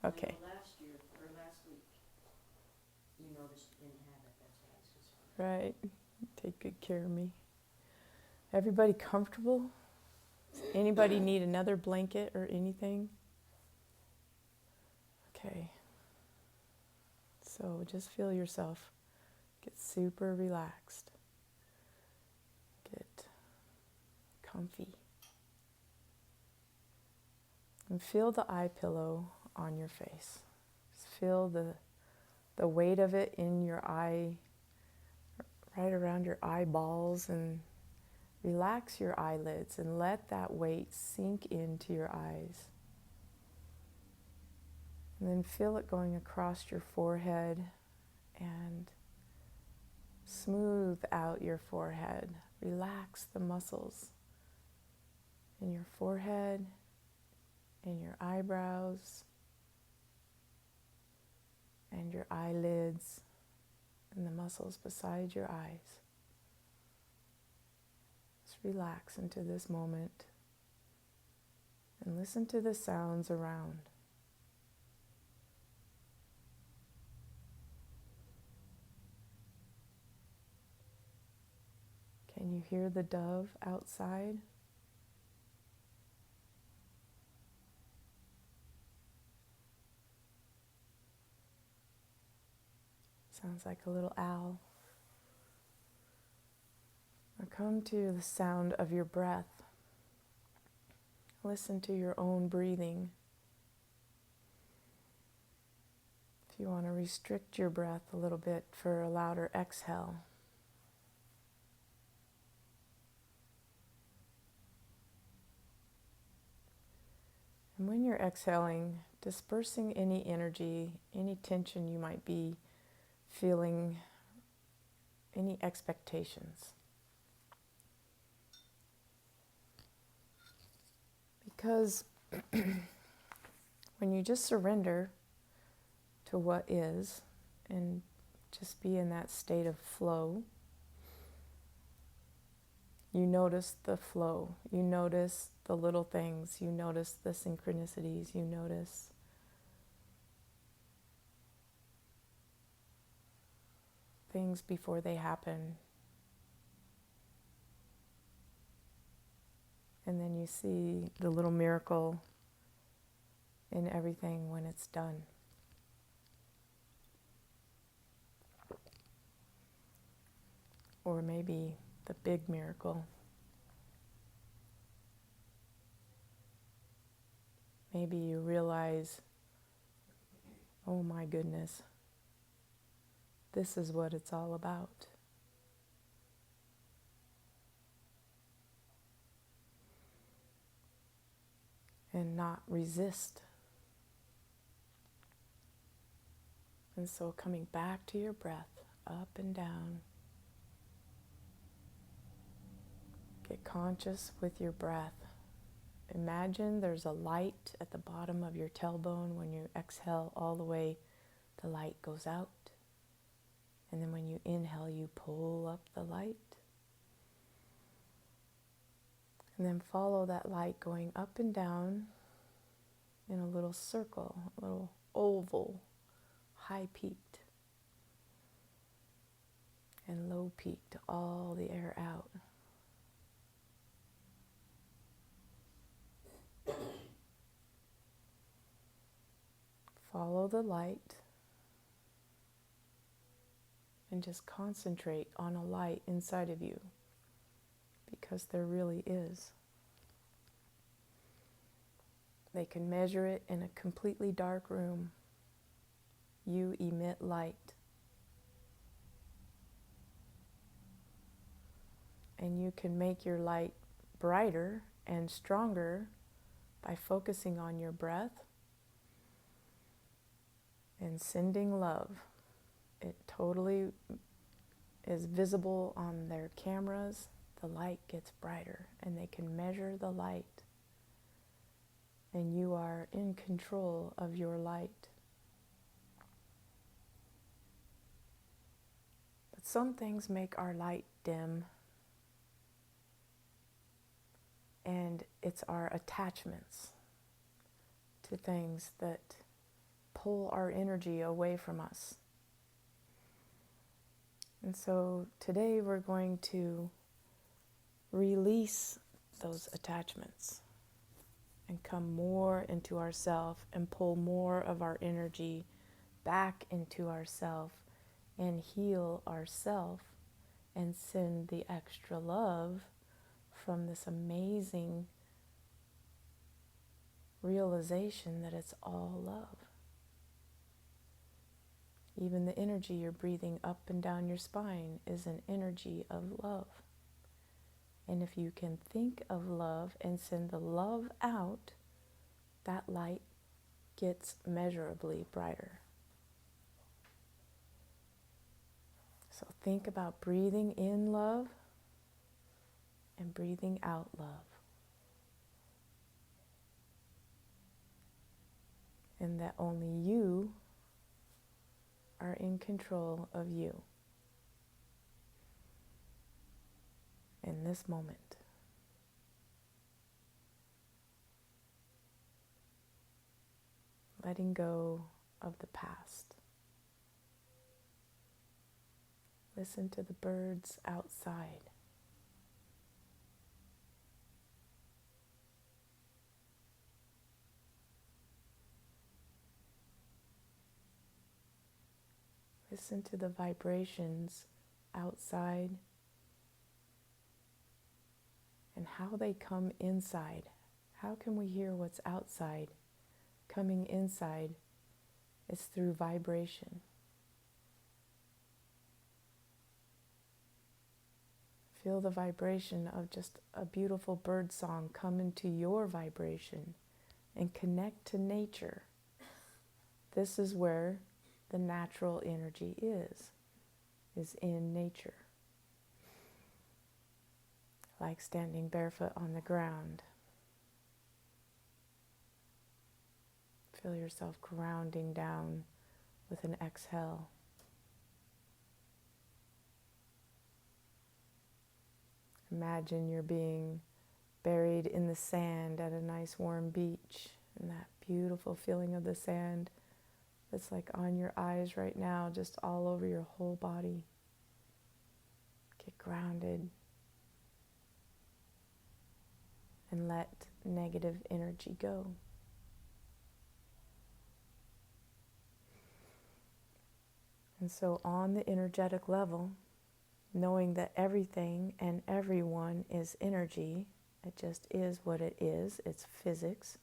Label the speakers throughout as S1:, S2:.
S1: Okay.
S2: I know last year, or last week, you noticed you didn't have it, that's why I was concerned.
S1: Right. Take good care of me. Everybody comfortable? Anybody need another blanket or anything? Okay. So just feel yourself get super relaxed. Get comfy. And feel the eye pillow on your face. Just feel the weight of it in your eye, right around your eyeballs, and relax your eyelids and let that weight sink into your eyes. And then feel it going across your forehead and smooth out your forehead. Relax the muscles in your forehead, in your eyebrows, and your eyelids, and the muscles beside your eyes. Just relax into this moment and listen to the sounds around. Can you hear the dove outside? Sounds like a little owl. Or come to the sound of your breath. Listen to your own breathing. If you want to restrict your breath a little bit for a louder exhale. And when you're exhaling, dispersing any energy, any tension you might be feeling, any expectations. Because when you just surrender to what is and just be in that state of flow, you notice the flow, you notice the little things, you notice the synchronicities, you notice things before they happen. And then you see the little miracle in everything when it's done. Or maybe the big miracle. Maybe you realize, oh my goodness, this is what it's all about. And not resist. And so coming back to your breath, up and down. Get conscious with your breath. Imagine there's a light at the bottom of your tailbone. When you exhale all the way, the light goes out. And then when you inhale, you pull up the light. And then follow that light going up and down in a little circle, a little oval, high-peaked and low-peaked, all the air out. Follow the light and just concentrate on a light inside of you, because there really is. They can measure it in a completely dark room. You emit light. And you can make your light brighter and stronger by focusing on your breath and sending love. It totally is visible on their cameras. The light gets brighter and they can measure the light. And you are in control of your light. But some things make our light dim. And it's our attachments to things that pull our energy away from us. And so today we're going to release those attachments and come more into ourself and pull more of our energy back into ourself and heal ourself and send the extra love from this amazing realization that it's all love. Even the energy you're breathing up and down your spine is an energy of love. And if you can think of love and send the love out, that light gets measurably brighter. So think about breathing in love and breathing out love. And that only you are in control of you in this moment. Letting go of the past. Listen to the birds outside. Listen to the vibrations outside and how they come inside. How can we hear what's outside? Coming inside is through vibration. Feel the vibration of just a beautiful bird song come into your vibration and connect to nature. This is where the natural energy is in nature. Like standing barefoot on the ground. Feel yourself grounding down with an exhale. Imagine you're being buried in the sand at a nice warm beach, and that beautiful feeling of the sand that's like on your eyes right now, just all over your whole body. Get grounded and let negative energy go. And so on the energetic level, knowing that everything and everyone is energy, it just is what it is, it's physics.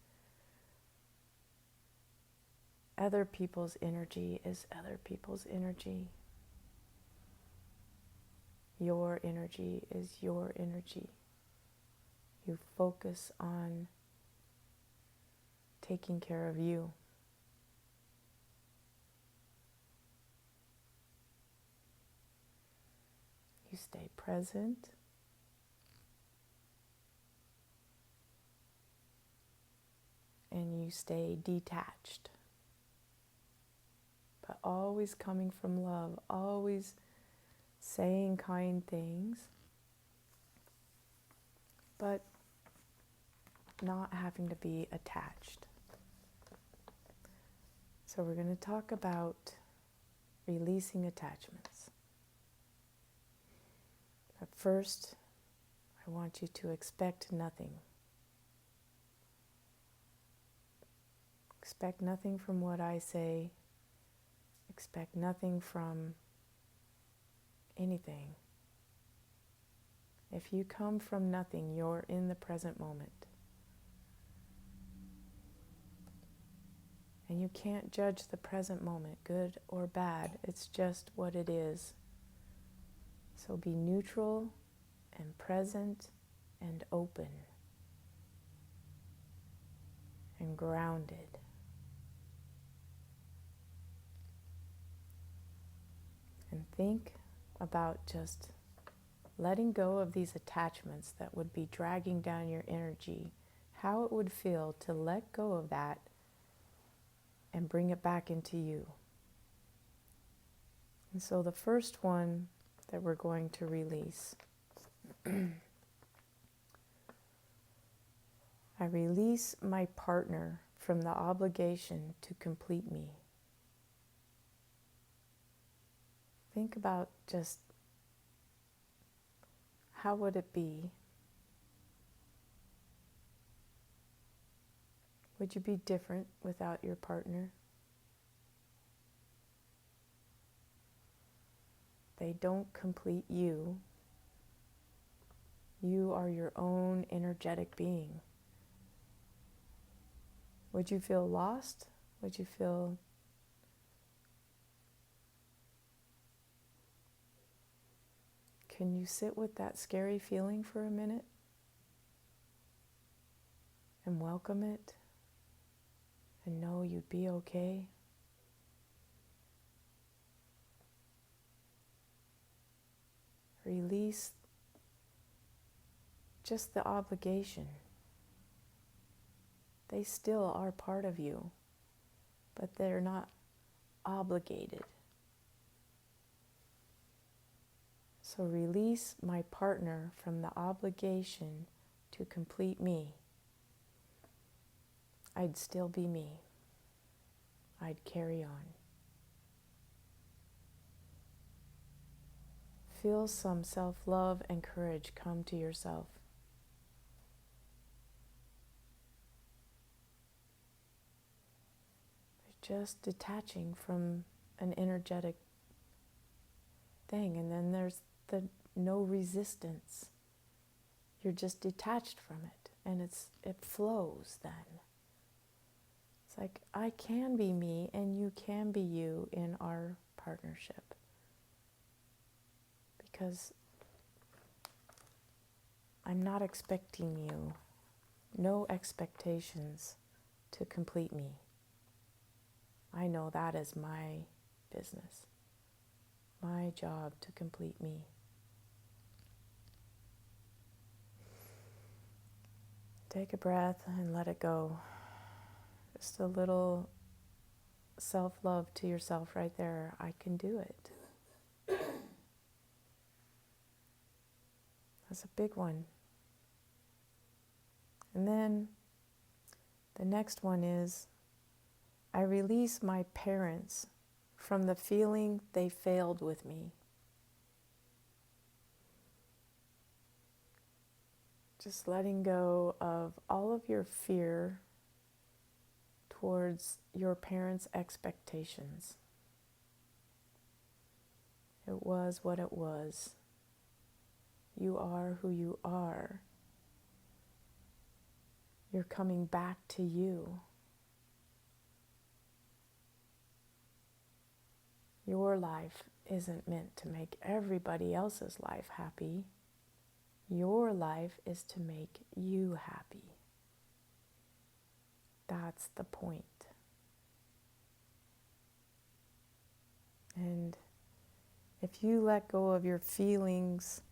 S1: Other people's energy is other people's energy. Your energy is your energy. You focus on taking care of you. You stay present. And you stay detached. But always coming from love, always saying kind things, but not having to be attached. So we're going to talk about releasing attachments. But first, I want you to expect nothing. Expect nothing from what I say. Expect nothing from anything. If you come from nothing, you're in the present moment. And you can't judge the present moment, good or bad. It's just what it is. So be neutral and present and open and grounded. And think about just letting go of these attachments that would be dragging down your energy, how it would feel to let go of that and bring it back into you. And so the first one that we're going to release, I release my partner from the obligation to complete me. think about just how would it be? Would you be different without your partner? They don't complete you. You are your own energetic being. Would you feel lost? Would you feel Can you sit with that scary feeling for a minute and welcome it and know you'd be okay? Release just the obligation. They still are part of you, but they're not obligated. So release my partner from the obligation to complete me. I'd still be me. I'd carry on. Feel some self-love and courage come to yourself. Just detaching from an energetic thing, and then there's the no resistance. You're just detached from it, and it flows then. It's like, I can be me and you can be you in our partnership. Because I'm not expecting you, no expectations to complete me. I know that is my business, my job to complete me. Take a breath and let it go. Just a little self-love to yourself right there. I can do it. That's a big one. And then the next one is, I release my parents from the feeling they failed with me. Just letting go of all of your fear towards your parents' expectations. It was what it was. You are who you are. You're coming back to you. Your life isn't meant to make everybody else's life happy. Your life is to make you happy. That's the point. And if you let go of your feelings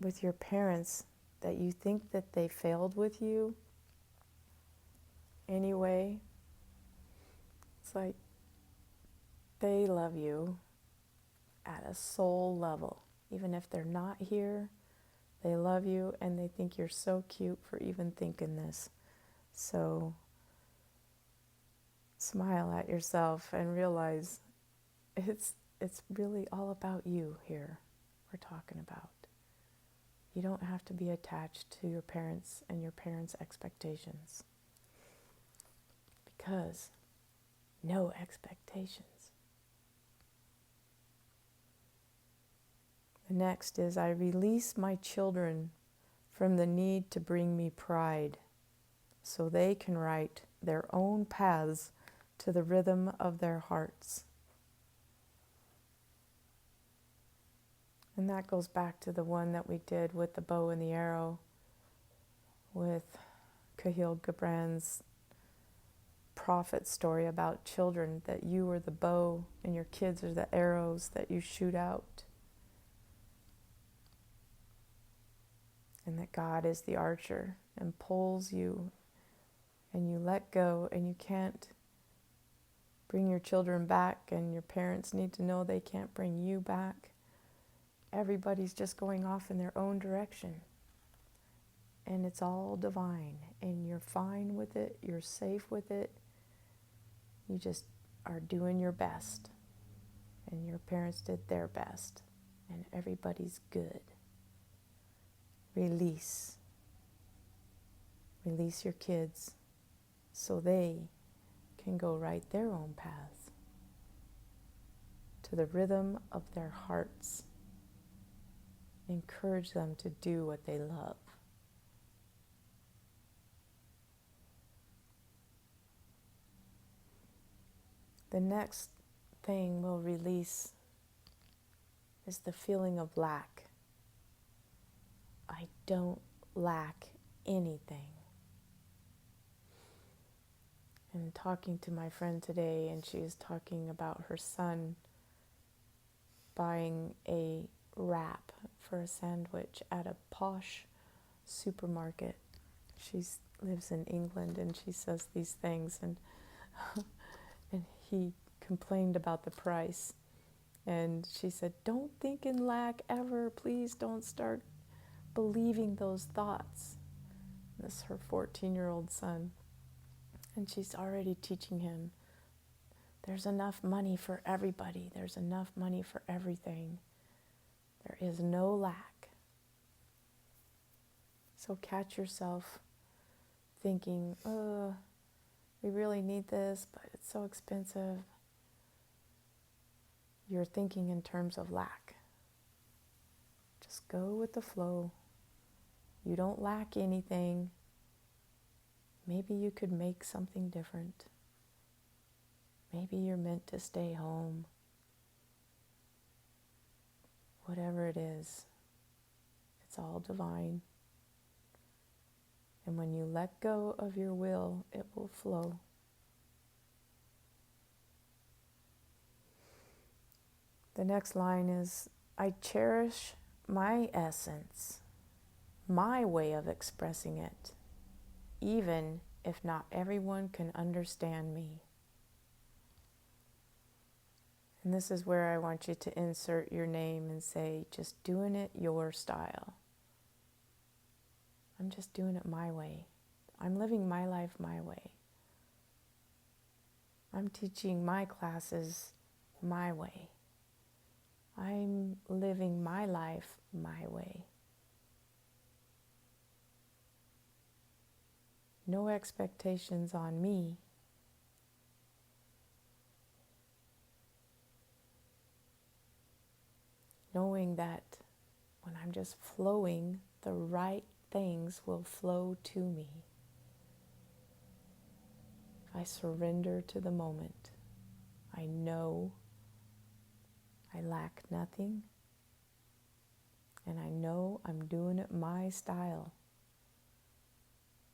S1: with your parents that you think that they failed with you anyway, it's like they love you at a soul level. Even if they're not here, they love you and they think you're so cute for even thinking this. So smile at yourself and realize it's really all about you here we're talking about. You don't have to be attached to your parents and your parents' expectations. Because no expectations. The next is, I release my children from the need to bring me pride so they can write their own paths to the rhythm of their hearts. And that goes back to the one that we did with the bow and the arrow, with Khalil Gibran's prophet story about children, that you are the bow and your kids are the arrows that you shoot out. And that God is the archer and pulls you, and you let go, and you can't bring your children back, and your parents need to know they can't bring you back. Everybody's just going off in their own direction. And it's all divine, and you're fine with it, you're safe with it. You just are doing your best. and your parents did their best, and everybody's good. Release. Release your kids so they can go write their own paths to the rhythm of their hearts. Encourage them to do what they love. The next thing we'll release is the feeling of lack. I don't lack anything. And talking to my friend today, and she was talking about her son buying a wrap for a sandwich at a posh supermarket. She lives in England, and she says these things, and and he complained about the price. And she said, don't think in lack ever. Please don't start believing those thoughts. This is her 14-year-old son. And she's already teaching him, there's enough money for everybody. There's enough money for everything. There is no lack. So catch yourself thinking, we really need this, but it's so expensive. You're thinking in terms of lack. Just go with the flow. You don't lack anything. Maybe you could make something different. Maybe you're meant to stay home. Whatever it is, it's all divine. And when you let go of your will, it will flow. The next line is, I cherish my essence, my way of expressing it, even if not everyone can understand me. And this is where I want you to insert your name and say, just doing it your style. I'm just doing it my way. I'm living my life my way. I'm teaching my classes my way. I'm living my life my way. No expectations on me. Knowing that when I'm just flowing, the right things will flow to me. If I surrender to the moment, I know I lack nothing, and I know I'm doing it my style,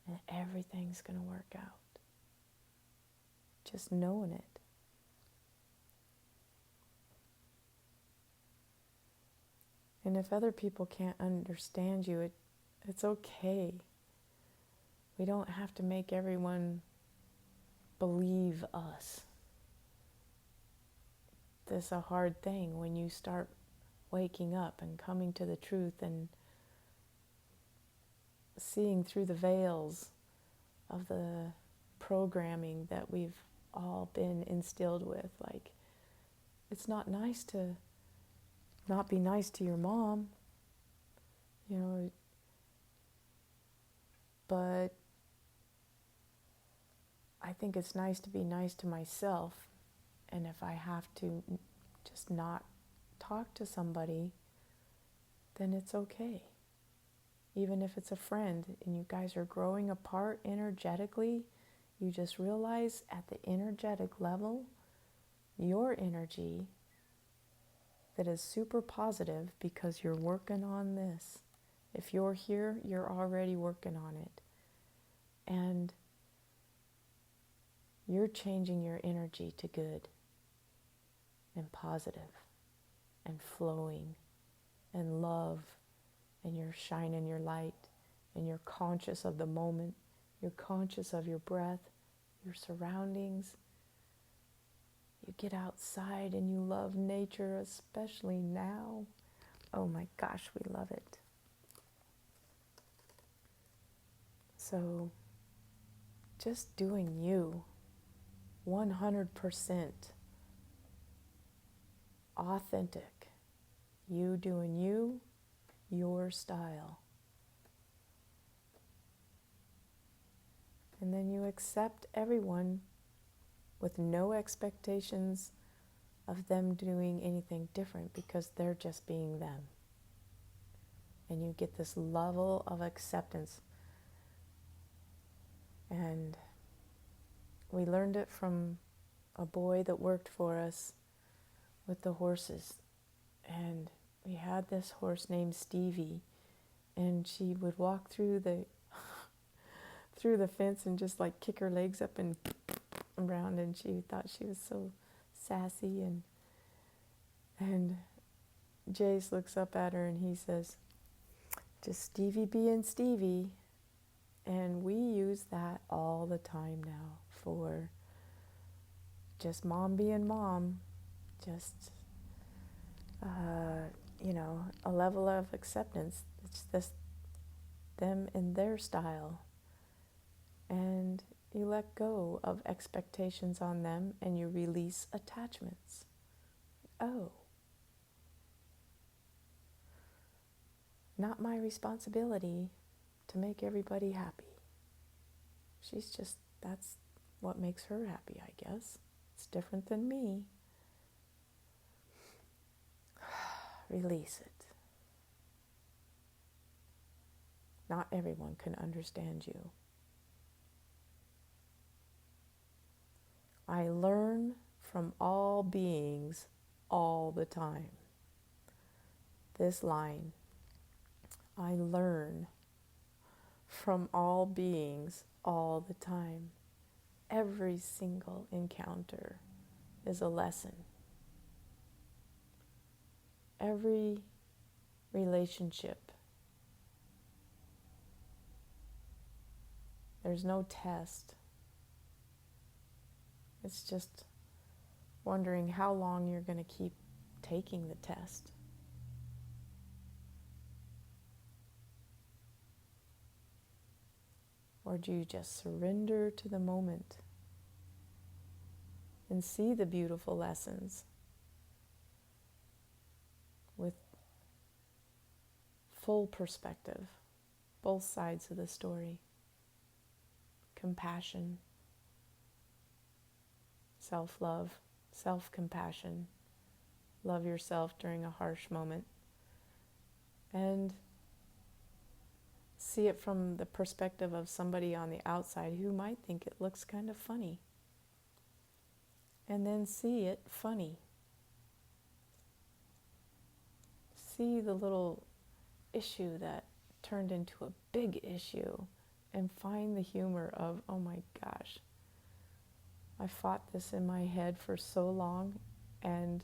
S1: and everything's going to work out. Just knowing it. And if other people can't understand you, it's okay. We don't have to make everyone believe us. This is a hard thing when you start waking up and coming to the truth and seeing through the veils of the programming that we've all been instilled with. Like, it's not nice to not be nice to your mom, but I think it's nice to be nice to myself. And if I have to just not talk to somebody, then it's okay. Even if it's a friend and you guys are growing apart energetically, you just realize at the energetic level, your energy that is super positive because you're working on this. If you're here, you're already working on it. And you're changing your energy to good and positive and flowing and love, and you're shining your light, and you're conscious of the moment, you're conscious of your breath, your surroundings. You get outside and you love nature, especially now. Oh my gosh, we love it. So just doing you 100%. authentic. You doing you, your style. And then you accept everyone with no expectations of them doing anything different because they're just being them. And you get this level of acceptance. And we learned it from a boy that worked for us with the horses. And we had this horse named Stevie, and she would walk through the through the fence and just like kick her legs up and around, and she thought she was so sassy. And Jace looks up at her and he says, just Stevie being Stevie. And we use that all the time now for just mom being mom, just a level of acceptance. It's just them in their style. And you let go of expectations on them and you release attachments. Oh, not my responsibility to make everybody happy. That's what makes her happy, I guess. It's different than me. Release it. Not everyone can understand you. I learn from all beings all the time. This line, I learn from all beings all the time. Every single encounter is a lesson. Every relationship. There's no test. It's just wondering how long you're going to keep taking the test. Or do you just surrender to the moment and see the beautiful lessons with full perspective, both sides of the story? Compassion, self-love, self-compassion. Love yourself during a harsh moment. And see it from the perspective of somebody on the outside who might think it looks kind of funny. And then see it funny. See the little issue that turned into a big issue and find the humor of, oh my gosh, I fought this in my head for so long, and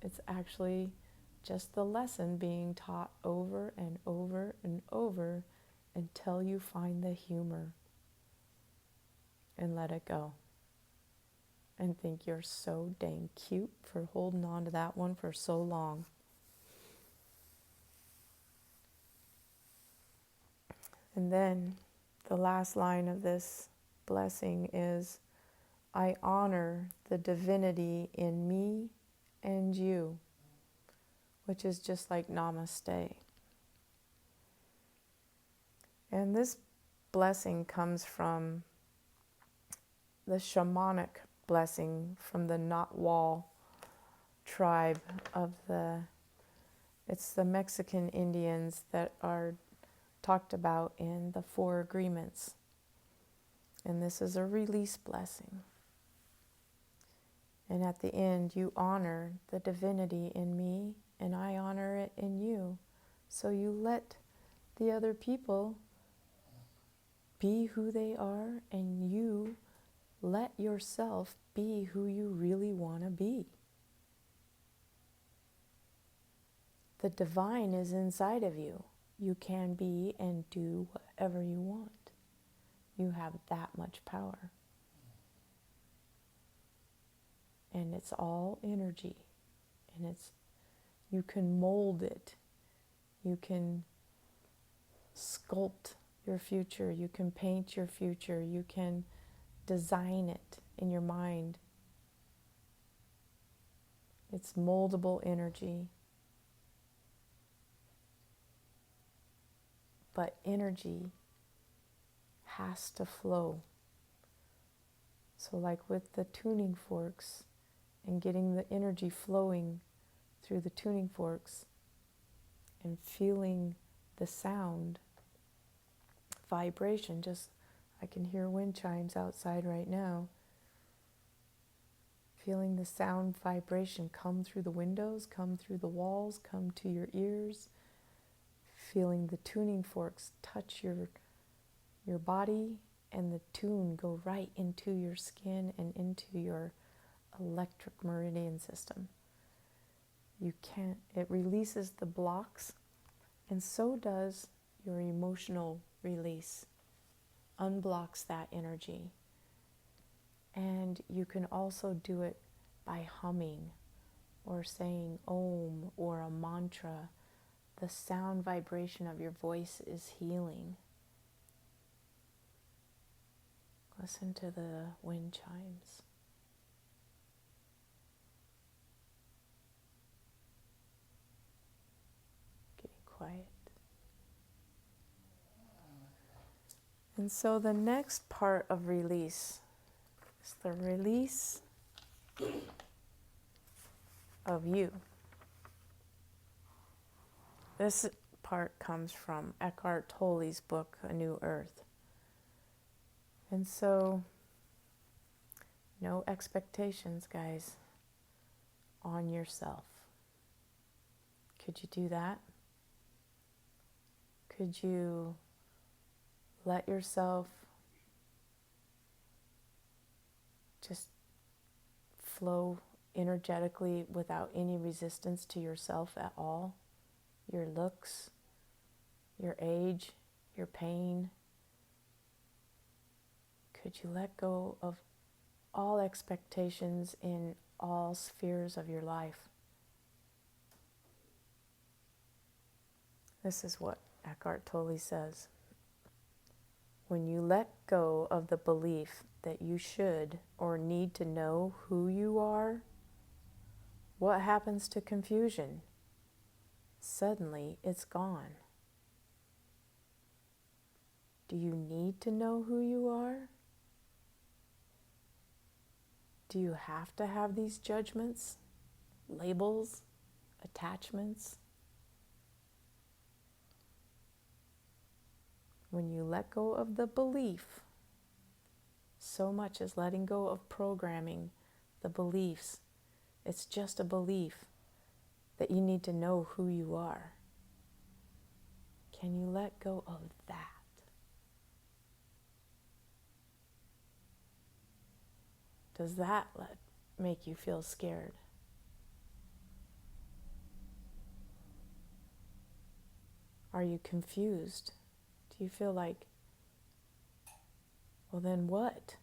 S1: it's actually just the lesson being taught over and over and over until you find the humor and let it go. And think you're so dang cute for holding on to that one for so long. And then the last line of this blessing is, I honor the divinity in me and you, which is just like namaste. And this blessing comes from the shamanic blessing from the Notwal tribe of it's the Mexican Indians that are talked about in the Four Agreements. And this is a release blessing. And at the end, you honor the divinity in me, and I honor it in you. So you let the other people be who they are, and you let yourself be who you really want to be. The divine is inside of you. You can be and do whatever you want. You have that much power. And it's all energy. And you can mold it. You can sculpt your future. You can paint your future. You can design it in your mind. It's moldable energy. But energy has to flow. So like with the tuning forks and getting the energy flowing through the tuning forks and feeling the sound, vibration, just I can hear wind chimes outside right now. Feeling the sound vibration come through the windows, come through the walls, come to your ears. Feeling the tuning forks touch your body and the tune go right into your skin and into your electric meridian system. It releases the blocks, and so does your emotional release. Unblocks that energy. And you can also do it by humming or saying Om or a mantra. The sound vibration of your voice is healing. Listen to the wind chimes. Getting quiet. And so the next part of release is the release of you. This part comes from Eckhart Tolle's book, A New Earth. And so, no expectations, guys, on yourself. Could you do that? Could you let yourself just flow energetically without any resistance to yourself at all? Your looks, your age, your pain. Could you let go of all expectations in all spheres of your life? This is what Eckhart Tolle says. When you let go of the belief that you should or need to know who you are, what happens to confusion? Suddenly, it's gone. Do you need to know who you are? Do you have to have these judgments, labels, attachments? When you let go of the belief, so much as letting go of programming, the beliefs, it's just a belief that you need to know who you are. Can you let go of that? Does that make you feel scared? Are you confused? Do you feel like, well, then what?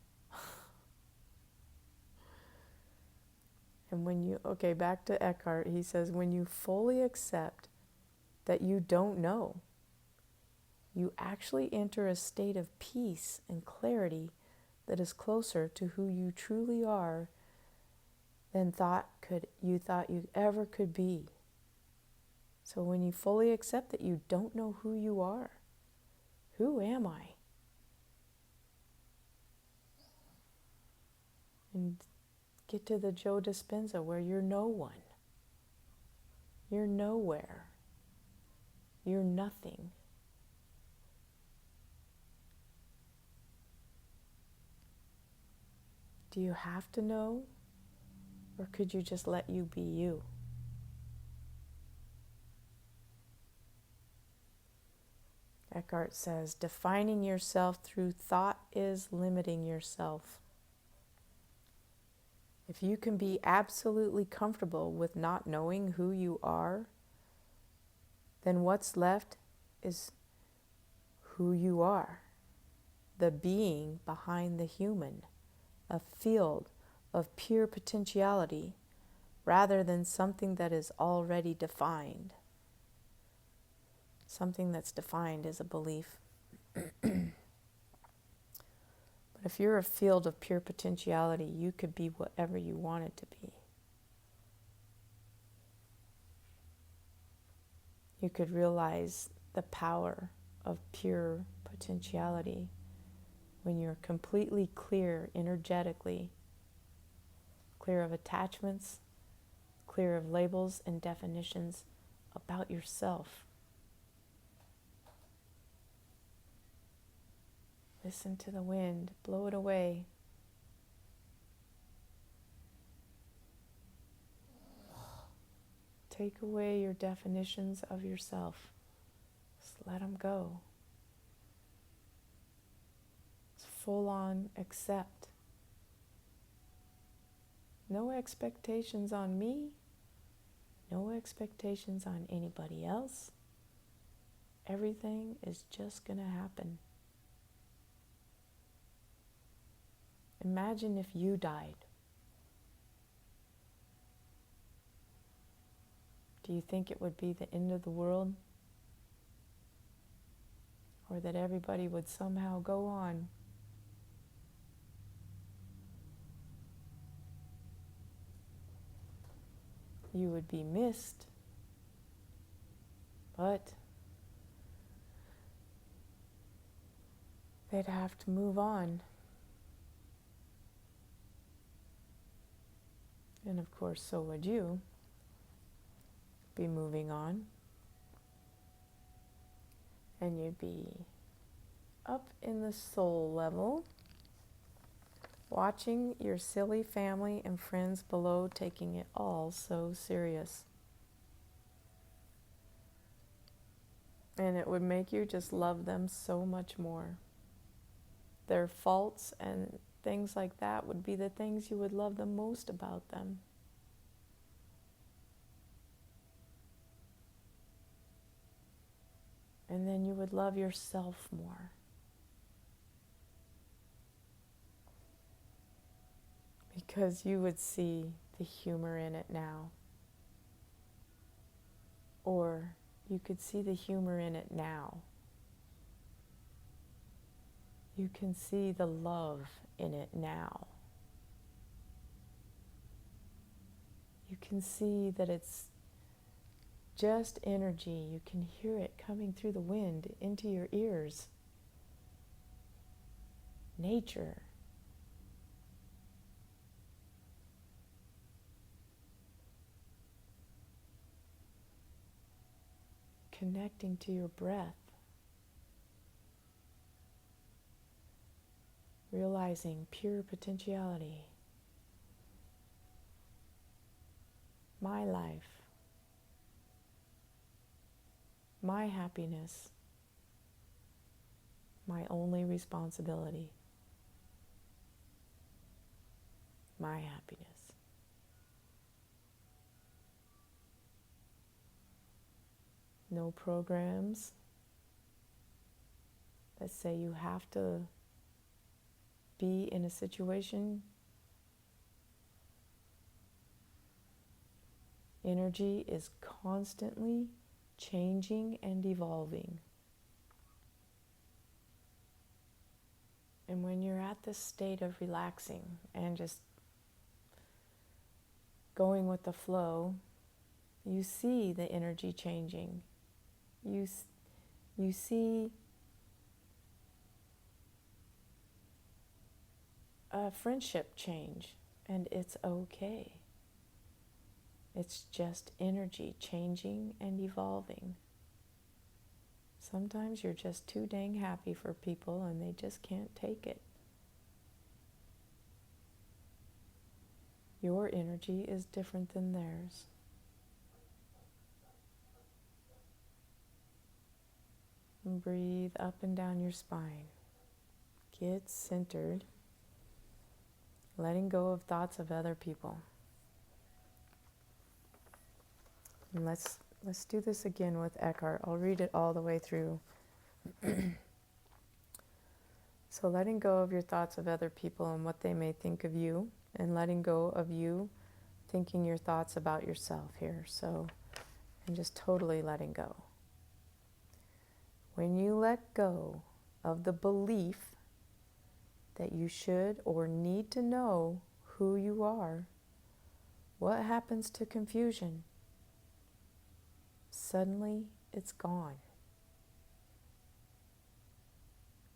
S1: And back to Eckhart, he says, when you fully accept that you don't know, you actually enter a state of peace and clarity that is closer to who you truly are than you thought you ever could be. So when you fully accept that you don't know who you are, who am I? And get to the Joe Dispenza where you're no one. You're nowhere. You're nothing. Do you have to know? Or could you just let you be you? Eckhart says, defining yourself through thought is limiting yourself. If you can be absolutely comfortable with not knowing who you are, then what's left is who you are, the being behind the human, a field of pure potentiality rather than something that is already defined. Something that's defined as a belief. But if you're a field of pure potentiality, you could be whatever you wanted to be. you could realize the power of pure potentiality when you're completely clear energetically, clear of attachments, clear of labels and definitions about yourself. Listen to the wind, blow it away. Take away your definitions of yourself. Just let them go. It's full on accept. No expectations on me. No expectations on anybody else. Everything is just going to happen. Imagine if you died. Do you think it would be the end of the world? Or that everybody would somehow go on? You would be missed, but they'd have to move on. And of course, so would you be moving on. And you'd be up in the soul level, watching your silly family and friends below taking it all so serious. And it would make you just love them so much more. Their faults and things like that would be the things you would love the most about them. And then you would love yourself more. Because you would see the humor in it now. Or you could see the humor in it now. You can see the love in it now. You can see that it's just energy. You can hear it coming through the wind into your ears. Nature. Connecting to your breath. Realizing pure potentiality. My life. My happiness. My only responsibility. My happiness. No programs that say you have to be in a situation. Energy is constantly changing and evolving. And when you're at this state of relaxing and just going with the flow, you see the energy changing. You see a friendship change, and it's okay. It's just energy changing and evolving. Sometimes you're just too dang happy for people and they just can't take it. Your energy is different than theirs. And breathe up and down your spine. Get centered. Letting go of thoughts of other people. And let's do this again with Eckhart. I'll read it all the way through. So letting go of your thoughts of other people and what they may think of you, and letting go of you thinking your thoughts about yourself here. So, and just totally letting go. When you let go of the belief that you should or need to know who you are, what happens to confusion? Suddenly, it's gone.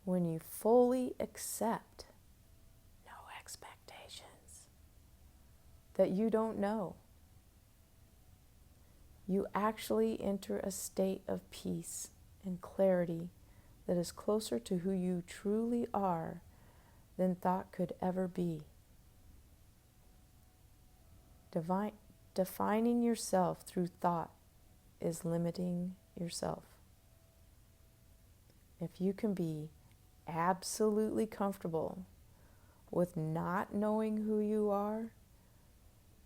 S1: When you fully accept, no expectations, that you don't know, you actually enter a state of peace and clarity that is closer to who you truly are than thought could ever be. Defining yourself through thought is limiting yourself. If you can be absolutely comfortable with not knowing who you are,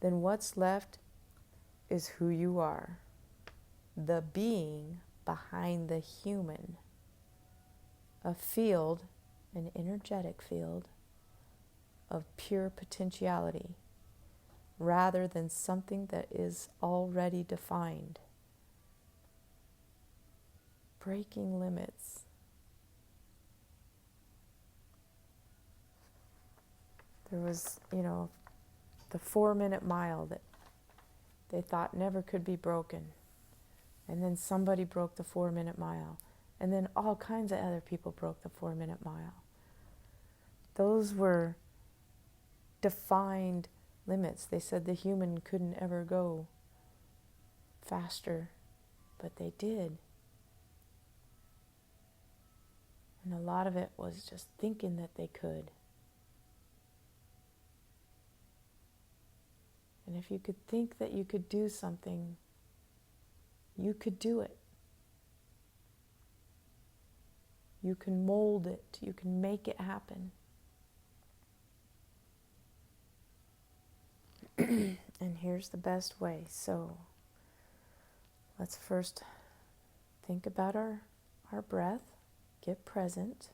S1: then what's left is who you are, the being behind the human, a field, an energetic field of pure potentiality, rather than something that is already defined. Breaking limits. There was, the 4-minute mile that they thought never could be broken. And then somebody broke the 4-minute mile. And then all kinds of other people broke the 4-minute mile. Those were defined limits. They said the human couldn't ever go faster, but they did. And a lot of it was just thinking that they could. And if you could think that you could do something, you could do it. You can mold it. You can make it happen. And here's the best way. So let's first think about our breath. Get present.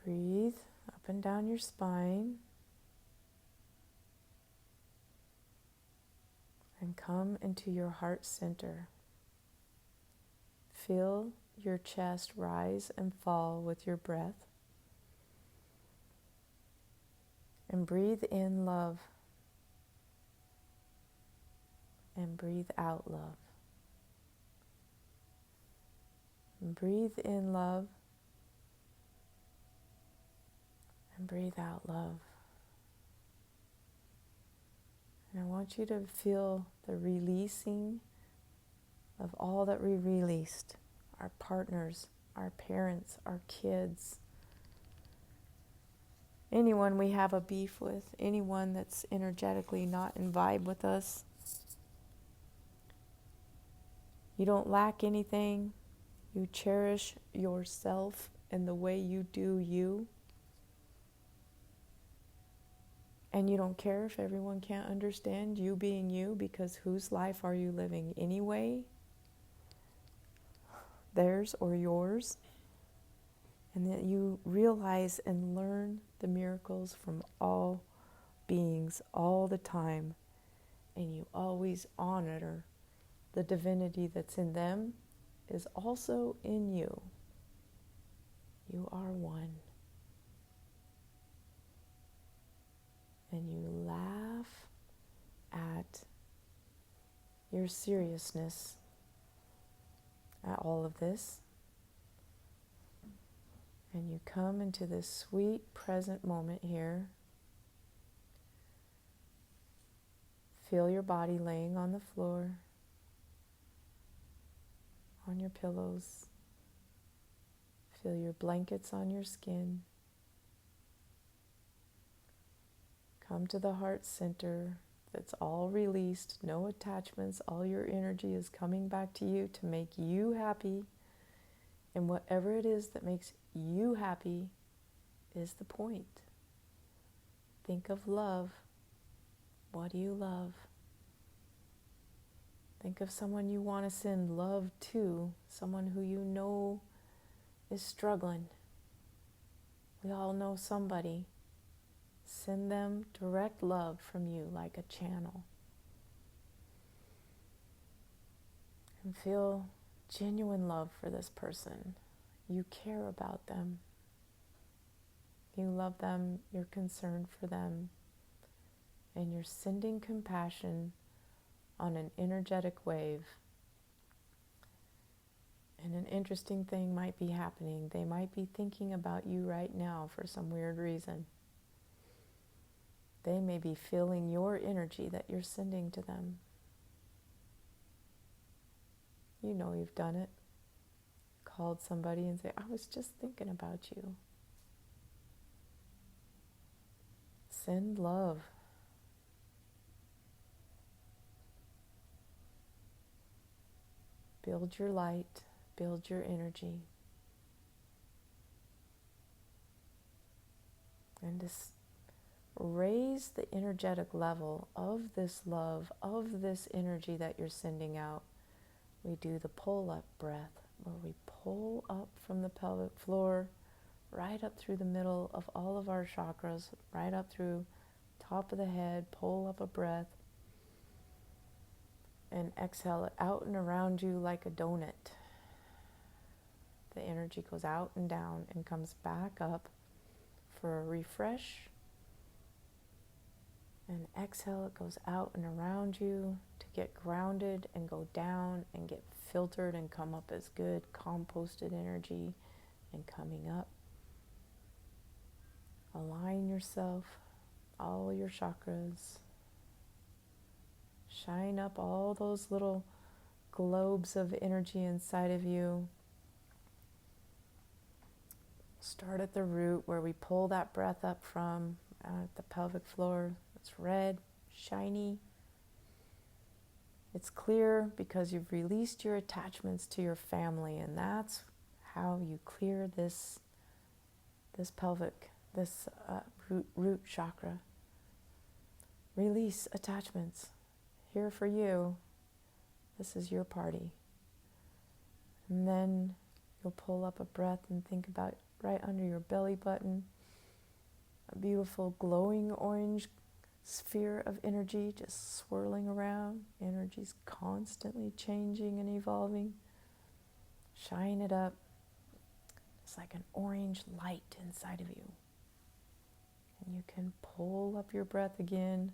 S1: Breathe up and down your spine. And come into your heart center. Feel your chest rise and fall with your breath. And breathe in love. And breathe out love. And breathe in love. And breathe out love. And I want you to feel the releasing of all that we released. Our partners, our parents, our kids. Anyone we have a beef with, anyone that's energetically not in vibe with us. You don't lack anything. You cherish yourself and the way you do you. And you don't care if everyone can't understand you being you, because whose life are you living anyway? Theirs or yours? And that you realize and learn the miracles from all beings all the time. And you always honor the divinity that's in them is also in you. You are one. And you laugh at your seriousness at all of this. And you come into this sweet present moment here. Feel your body laying on the floor, on your pillows. Feel your blankets on your skin. Come to the heart center that's all released, no attachments. All your energy is coming back to you to make you happy. And whatever it is that makes you happy is the point. Think of love. What do you love? Think of someone you want to send love to, someone who you know is struggling. We all know somebody. Send them direct love from you like a channel. And feel genuine love for this person. You care about them. You love them. You're concerned for them. And you're sending compassion on an energetic wave. And an interesting thing might be happening. They might be thinking about you right now for some weird reason. They may be feeling your energy that you're sending to them. You know you've done it. Called somebody and say, I was just thinking about you. Send love. Build your light. Build your energy. And just raise the energetic level of this love, of this energy that you're sending out. We do the pull-up breath, where we pull up from the pelvic floor, right up through the middle of all of our chakras, right up through top of the head, pull up a breath, and exhale it out and around you like a donut. The energy goes out and down and comes back up for a refresh. And exhale, it goes out and around you to get grounded and go down and get filtered and come up as good composted energy and coming up. Align yourself, all your chakras. Shine up all those little globes of energy inside of you. Start at the root where we pull that breath up from, at the pelvic floor. It's red, shiny. It's clear because you've released your attachments to your family, and that's how you clear this pelvic, this root chakra. Release attachments. Here for you. This is your party. And then you'll pull up a breath and think about right under your belly button, a beautiful glowing orange sphere of energy just swirling around. Energy's constantly changing and evolving. Shine it up. It's like an orange light inside of you. And you can pull up your breath again,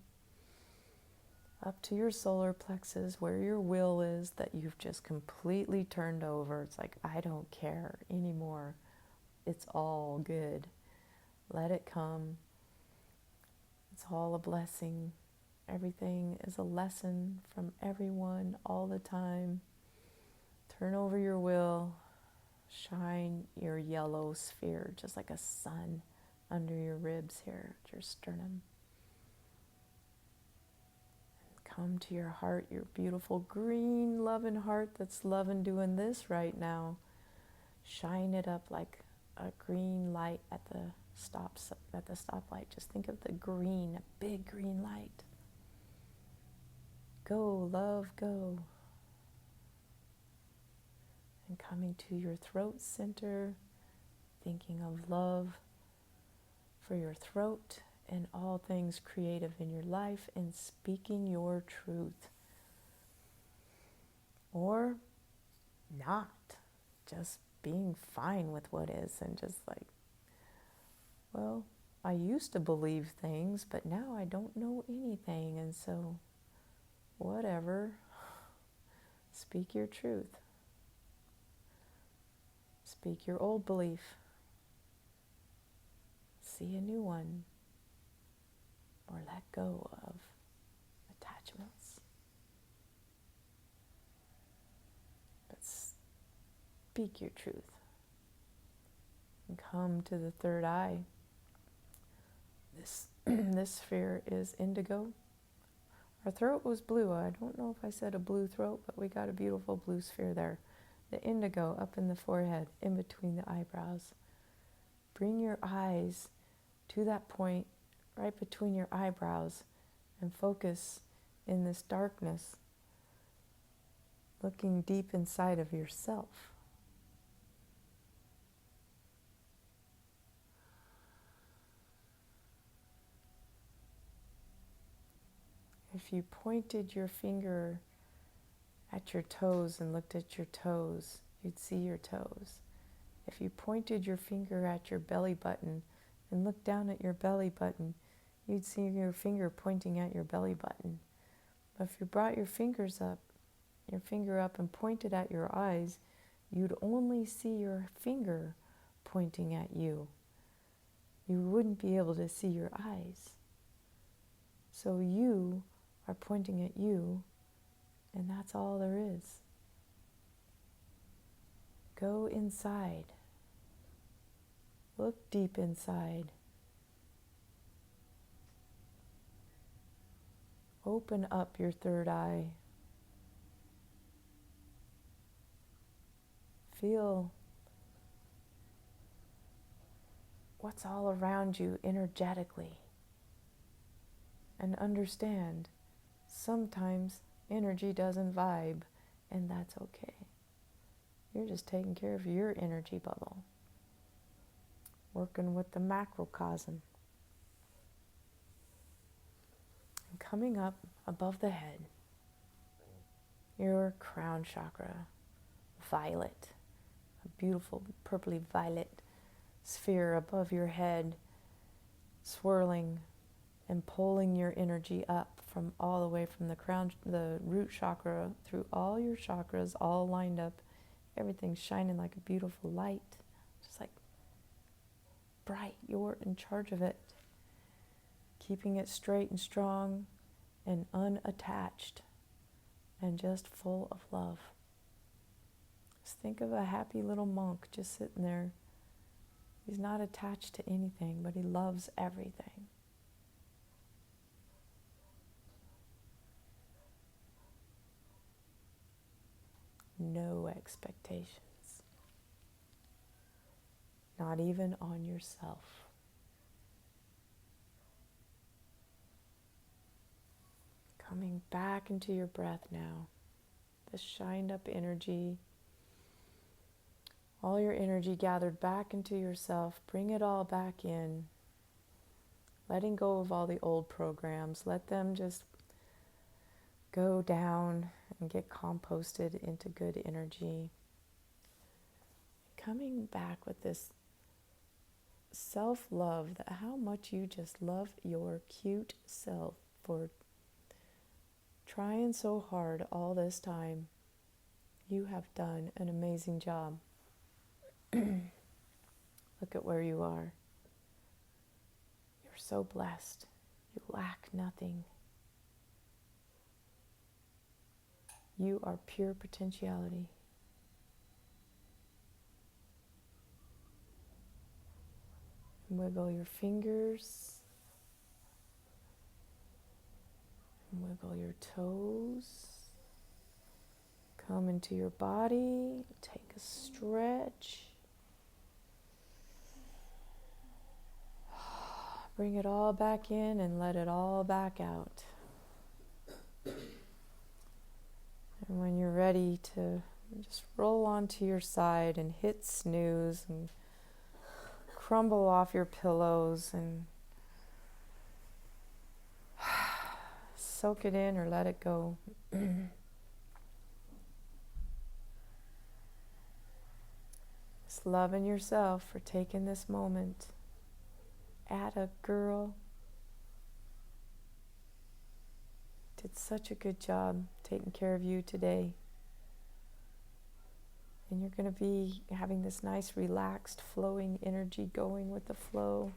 S1: up to your solar plexus where your will is that you've just completely turned over. It's like, I don't care anymore. It's all good. Let it come. It's all a blessing. Everything is a lesson from everyone all the time. Turn over your will. Shine your yellow sphere, just like a sun, under your ribs here, at your sternum. Come to your heart, your beautiful green loving heart that's loving doing this right now. Shine it up like a green light at the stoplight. Just think of the green, a big green light. Go, love, go. And coming to your throat center, thinking of love for your throat and all things creative in your life, and speaking your truth. Or not. Just being fine with what is, and just like, well, I used to believe things, but now I don't know anything, and so whatever. Speak your truth. Speak your old belief. See a new one. Or let go of attachments. But speak your truth. And come to the third eye. This sphere is indigo. Our throat was blue. I don't know if I said a blue throat, but we got a beautiful blue sphere there. The indigo up in the forehead, in between the eyebrows. Bring your eyes to that point right between your eyebrows and focus in this darkness, looking deep inside of yourself. If you pointed your finger at your toes and looked at your toes, you'd see your toes. If you pointed your finger at your belly button and looked down at your belly button, you'd see your finger pointing at your belly button. If you brought your finger up and pointed at your eyes, you'd only see your finger pointing at you. You wouldn't be able to see your eyes. So you are pointing at you, and that's all there is. Go inside. Look deep inside. Open up your third eye. Feel what's all around you energetically. And understand, sometimes energy doesn't vibe, and that's okay. You're just taking care of your energy bubble, working with the macrocosm. And coming up above the head, your crown chakra, violet, a beautiful purpley violet sphere above your head, swirling and pulling your energy up from all the way from the crown, the root chakra, through all your chakras, all lined up. Everything's shining like a beautiful light, just like bright. You're in charge of it, keeping it straight and strong and unattached and just full of love. Just think of a happy little monk just sitting there. He's not attached to anything, but he loves everything. No expectations. Not even on yourself. Coming back into your breath now. The shined up energy. All your energy gathered back into yourself. Bring it all back in. Letting go of all the old programs. Let them just go down and get composted into good energy. Coming back with this self-love, that how much you just love your cute self for trying so hard all this time. You have done an amazing job. Look at where you are. You're so blessed. You lack nothing. You are pure potentiality. Wiggle your fingers. Wiggle your toes. Come into your body. Take a stretch. Bring it all back in and let it all back out. And when you're ready to just roll onto your side and hit snooze and crumble off your pillows and soak it in or let it go. Just loving yourself for taking this moment. Atta girl. Did such a good job taking care of you today. And you're going to be having this nice, relaxed, flowing energy going with the flow.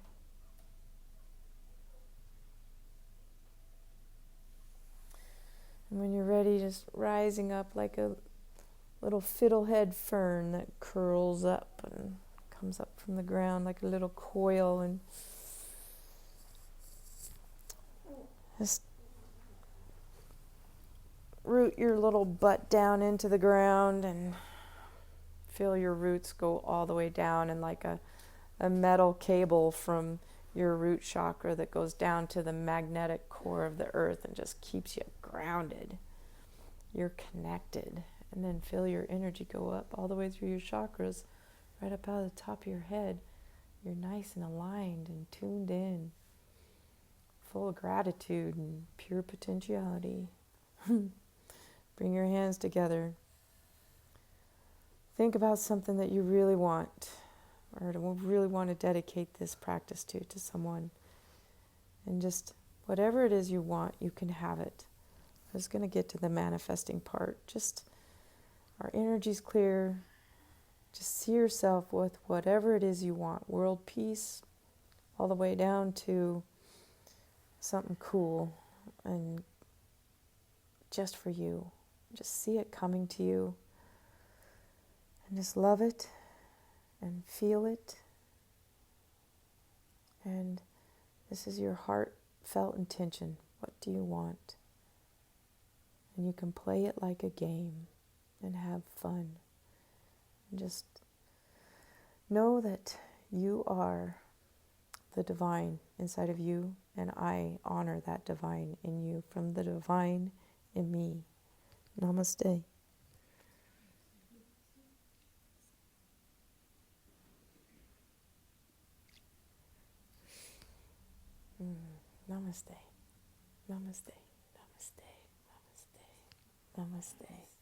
S1: And when you're ready, just rising up like a little fiddlehead fern that curls up and comes up from the ground like a little coil, and just root your little butt down into the ground and feel your roots go all the way down, and like a metal cable from your root chakra that goes down to the magnetic core of the earth and just keeps you grounded. You're connected. And then feel your energy go up all the way through your chakras, right up out of the top of your head. You're nice and aligned and tuned in, full of gratitude and pure potentiality. Bring your hands together. Think about something that you really want, or really want to dedicate this practice to someone. And just whatever it is you want, you can have it. I was going to get to the manifesting part. Just our energy's clear. Just see yourself with whatever it is you want. World peace, all the way down to something cool and just for you. Just see it coming to you. And just love it and feel it. And this is your heartfelt intention. What do you want? And you can play it like a game and have fun. And just know that you are the divine inside of you, and I honor that divine in you from the divine in me. Namaste. Namaste. Namaste. Namaste. Namaste. Namaste.